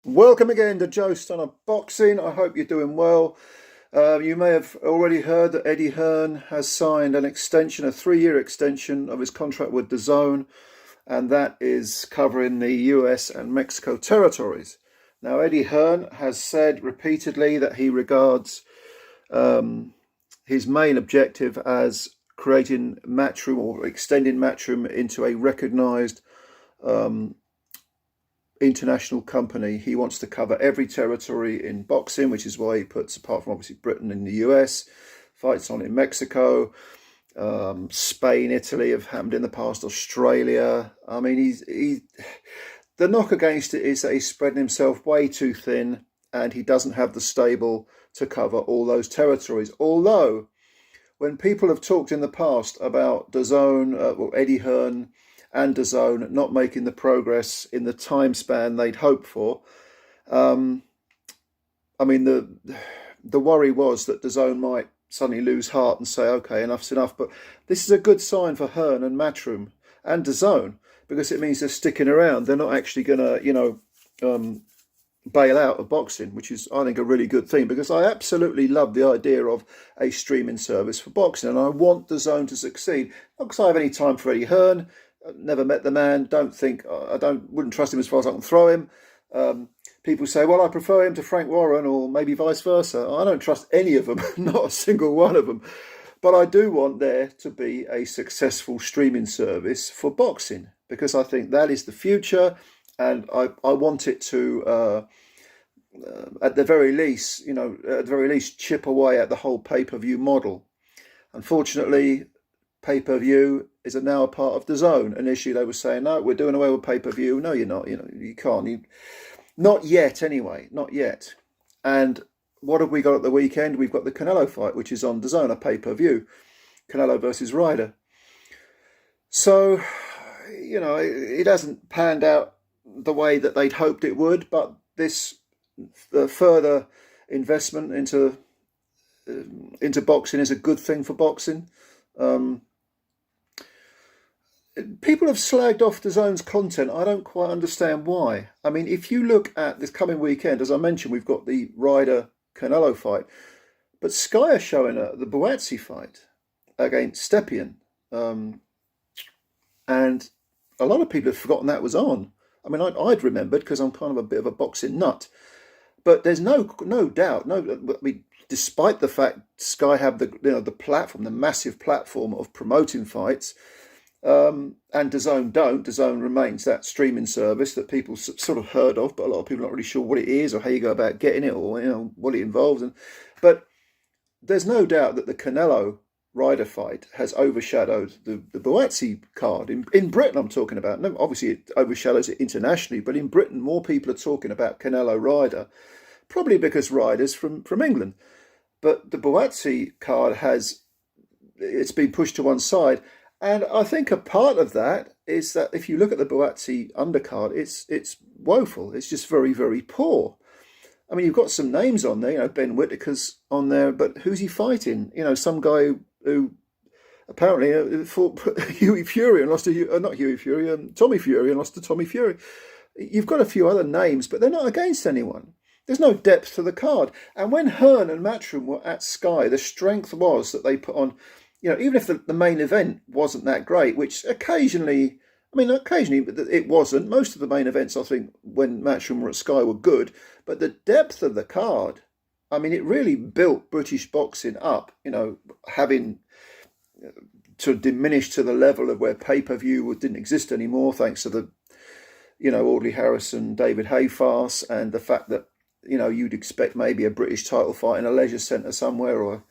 Welcome again to Joe Stunner Boxing. I hope you're doing well. You may have already heard that Eddie Hearn has signed an extension, a 3-year extension of his contract with DAZN, and that is covering the US and Mexico territories. Now, Eddie Hearn has said repeatedly that he regards his main objective as creating Matchroom or extending Matchroom into a recognised international company. He wants to cover every territory in boxing, which is why he puts, apart from obviously Britain and the US, fights on in Mexico, Spain, Italy have happened in the past, Australia. I mean, the knock against it is that he's spreading himself way too thin and he doesn't have the stable to cover all those territories. Although, when people have talked in the past about DAZN, Eddie Hearn and DAZN not making the progress in the time span they'd hoped for, I mean, the worry was that DAZN might suddenly lose heart and say, okay, enough's enough. But this is a good sign for Hearn and Matchroom and DAZN, because it means they're sticking around. They're not actually going to, bail out of boxing, which is, I think, a really good thing, because I absolutely love the idea of a streaming service for boxing, and I want DAZN to succeed. Not because I have any time for Eddie Hearn. Never met the man. Wouldn't trust him as far as I can throw him. People say, well, I prefer him to Frank Warren, or maybe vice versa. I don't trust any of them, not a single one of them. But I do want there to be a successful streaming service for boxing, because I think that is the future, and I want it to, at the very least, chip away at the whole pay-per-view model. Unfortunately, pay-per-view is now a part of DAZN. Initially, they were saying, no, we're doing away with pay-per-view. No, you're not. You can't. Not yet, anyway. Not yet. And what have we got at the weekend? We've got the Canelo fight, which is on DAZN, a pay-per-view. Canelo versus Ryder. So, it hasn't panned out the way that they'd hoped it would, but this further investment into boxing is a good thing for boxing. People have slagged off DAZN's content. I don't quite understand why. I mean, if you look at this coming weekend, as I mentioned, we've got the Ryder Canelo fight, but Sky are showing the Buatsi fight against Stepien, and a lot of people have forgotten that was on. I mean, I'd remembered, because I'm kind of a bit of a boxing nut. But there's no doubt, despite the fact Sky have the platform, the massive platform of promoting fights, and DAZN don't. DAZN remains that streaming service that people sort of heard of, but a lot of people are not really sure what it is or how you go about getting it, or what it involves. But there's no doubt that the Canelo Ryder fight has overshadowed the Buatsi card in Britain. I'm talking about. No, obviously it overshadows it internationally, but in Britain more people are talking about Canelo Ryder, probably because Ryder's from England. But the Buatsi card it's been pushed to one side, and I think a part of that is that if you look at the Buatsi undercard, it's woeful. It's just very, very poor. I mean, you've got some names on there. Ben Whittaker's on there, but who's he fighting? Some guy who apparently fought Hughie Fury and lost to not Hughie Fury, Tommy Fury, and lost to Tommy Fury. You've got a few other names, but they're not against anyone. There's no depth to the card. And when Hearn and Matchroom were at Sky, the strength was that they put on, even if the main event wasn't that great, which occasionally it wasn't. Most of the main events, I think, when Matchroom were at Sky were good, but the depth of the card, I mean, it really built British boxing up, having to diminish to the level of where pay-per-view didn't exist anymore, thanks to the, Audley Harrison, David Hay farce, and the fact that, you'd expect maybe a British title fight in a leisure centre somewhere, or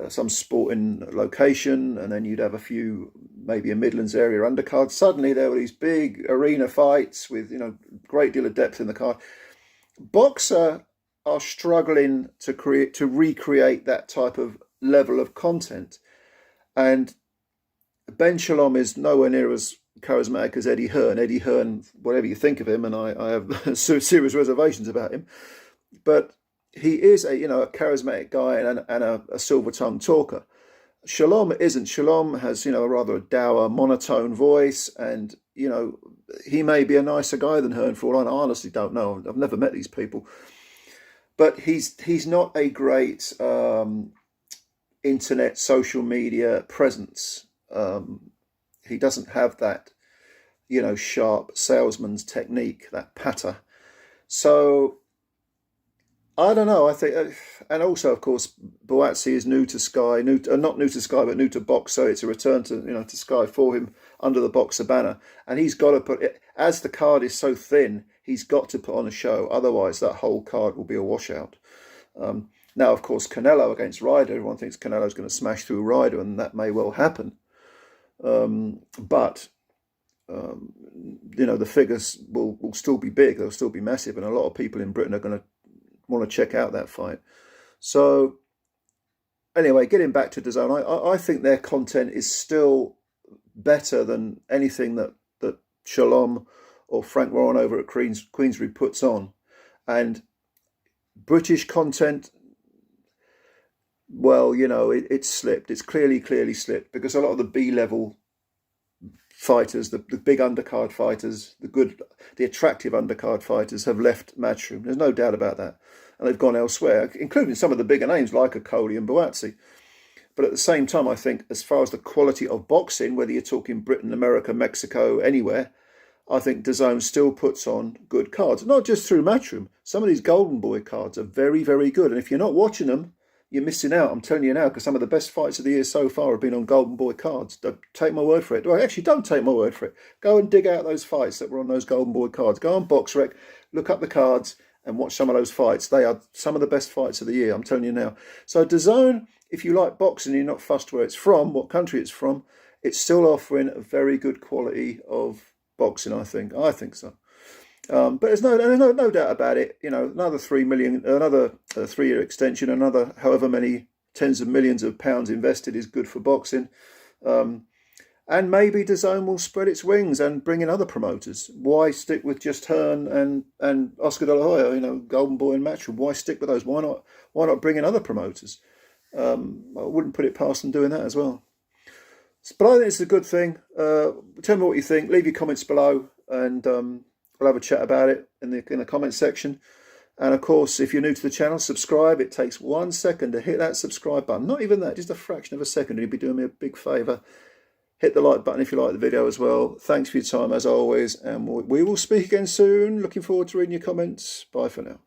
some sporting location, and then you'd have maybe a Midlands area undercard. Suddenly there were these big arena fights with, great deal of depth in the card. Boxer are struggling to recreate that type of level of content. And Ben Shalom is nowhere near as charismatic as Eddie Hearn. Eddie Hearn, whatever you think of him, and I have serious reservations about him, but he is a charismatic guy and a silver-tongued talker. Shalom isn't. Shalom has, a rather dour, monotone voice, and he may be a nicer guy than Hearn. For all I know. I honestly don't know. I've never met these people, but he's not a great internet social media presence. He doesn't have that, sharp salesman's technique, that patter. So I don't know. I think, and also, of course, Boazzi is new to Sky, not new to Sky, but new to Box. So it's a return to to Sky for him under the Boxer banner, and he's got to put it, as the card is so thin. He's got to put on a show, otherwise that whole card will be a washout. Now, of course, Canelo against Ryder. Everyone thinks Canelo's going to smash through Ryder, and that may well happen. But the figures will still be big. They'll still be massive, and a lot of people in Britain are going to want to check out that fight. So anyway, getting back to DAZN, I think their content is still better than anything that Shalom or Frank Warren over at Queensbury puts on. And British content, well, it's slipped. It's clearly slipped, because a lot of the B-level fighters, the big undercard fighters, the attractive undercard fighters have left Matchroom. There's no doubt about that. And they've gone elsewhere, including some of the bigger names like Coley and Boazzi. But at the same time, I think as far as the quality of boxing, whether you're talking Britain, America, Mexico, anywhere, I think DAZN still puts on good cards. Not just through Matchroom. Some of these Golden Boy cards are very, very good. And if you're not watching them, you're missing out. I'm telling you now, because some of the best fights of the year so far have been on Golden Boy cards. Don't take my word for it. Well, actually, don't take my word for it. Go and dig out those fights that were on those Golden Boy cards. Go on BoxRec, look up the cards and watch some of those fights. They are some of the best fights of the year, I'm telling you now. So DAZN, if you like boxing and you're not fussed where it's from, what country it's from, it's still offering a very good quality of boxing, I think. I think so. But there's no doubt about it. Another 3 million, another 3-year extension, another however many tens of millions of pounds invested is good for boxing. And maybe DAZN will spread its wings and bring in other promoters. Why stick with just Hearn and Oscar De La Hoya, Golden Boy and Matchroom? Why stick with those? Why not bring in other promoters? I wouldn't put it past them doing that as well. But I think it's a good thing. Tell me what you think. Leave your comments below, and we'll have a chat about it in the comments section. And of course, if you're new to the channel, subscribe. It takes 1 second to hit that subscribe button. Not even that, just a fraction of a second. You'd be doing me a big favour. Hit the like button if you like the video as well. Thanks for your time as always, and we will speak again soon. Looking forward to reading your comments. Bye for now.